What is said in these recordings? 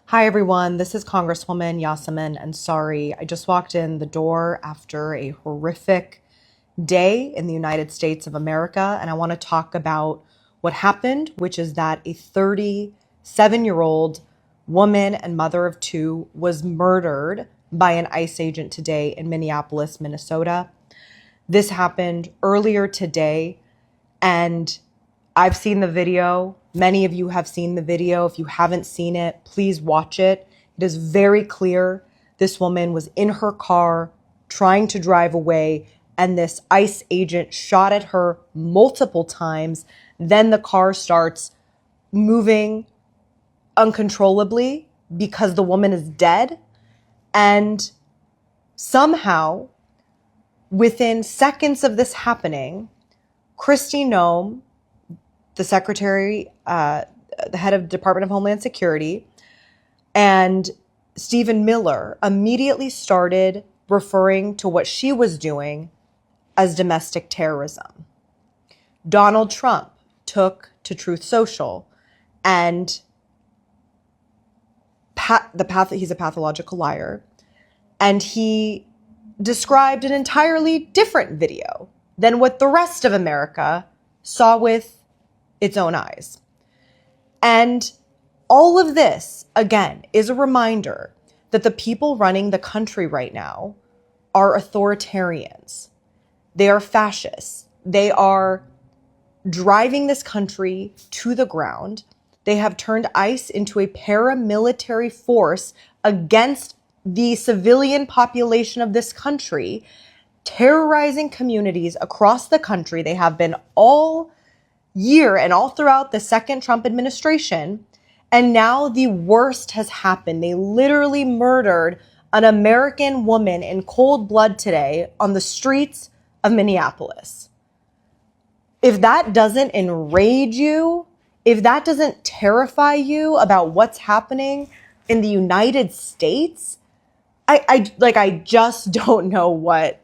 Hi, everyone. This is Congresswoman Yassamin Ansari. I just walked in the door after a horrific day in the United States of America, and I want to talk about what happened, which is that a 37-year-old woman and mother of two was murdered by an ICE agent today in Minneapolis, Minnesota. This happened earlier today, and I've seen the video. Many of you have seen the video. If you haven't seen it, please watch it. It is very clear this woman was in her car trying to drive away, and this ICE agent shot at her multiple times. Then the car starts moving uncontrollably because the woman is dead. And somehow, within seconds of this happening, Noem, the secretary, the head of Department of Homeland Security, and Stephen Miller immediately started referring to what she was doing as domestic terrorism. Donald Trump took to Truth Social, and he's a pathological liar, and he described an entirely different video than what the rest of America saw with its own eyes. And all of this, again, is a reminder that the people running the country right now are authoritarians. They are fascists. They are driving this country to the ground. They have turned ICE into a paramilitary force against the civilian population of this country, terrorizing communities across the country. They have been all year and all throughout the second Trump administration. And now the worst has happened. They literally murdered an American woman in cold blood today on the streets of Minneapolis. If that doesn't enrage you, if that doesn't terrify you about what's happening in the United States, I just don't know what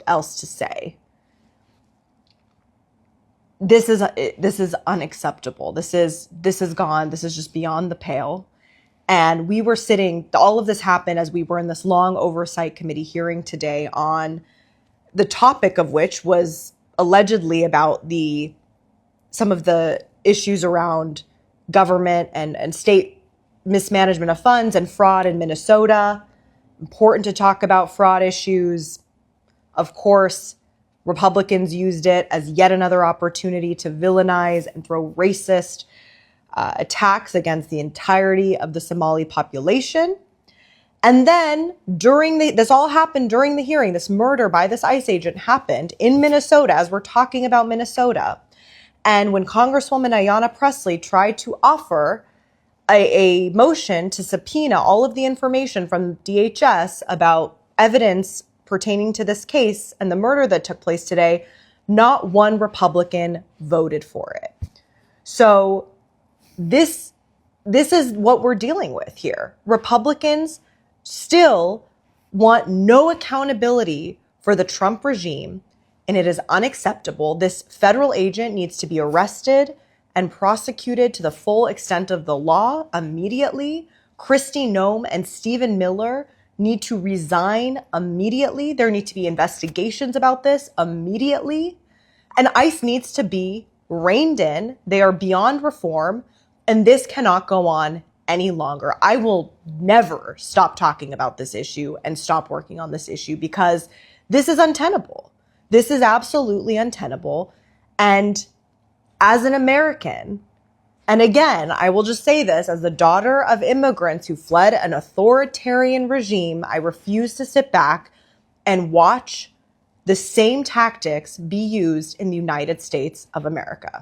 else to say. This is unacceptable. This is gone. This is just beyond the pale. And we were sitting, all of this happened as we were in this long oversight committee hearing today on the topic of which was allegedly about some of the issues around government and state mismanagement of funds and fraud in Minnesota. Important to talk about fraud issues. Of course, Republicans used it as yet another opportunity to villainize and throw racist attacks against the entirety of the Somali population. And then this all happened during the hearing. This murder by this ICE agent happened in Minnesota as we're talking about Minnesota. And when Congresswoman Ayanna Pressley tried to offer a motion to subpoena all of the information from DHS about evidence pertaining to this case and the murder that took place today, not one Republican voted for it. So this is what we're dealing with here. Republicans still want no accountability for the Trump regime, and it is unacceptable. This federal agent needs to be arrested and prosecuted to the full extent of the law immediately. Noem and Stephen Miller need to resign immediately. There need to be investigations about this immediately. And ICE needs to be reined in. They are beyond reform, and this cannot go on any longer. I will never stop talking about this issue and stop working on this issue because this is untenable. This is absolutely untenable. And as an American, and again, I will just say this, as the daughter of immigrants who fled an authoritarian regime, I refuse to sit back and watch the same tactics be used in the United States of America.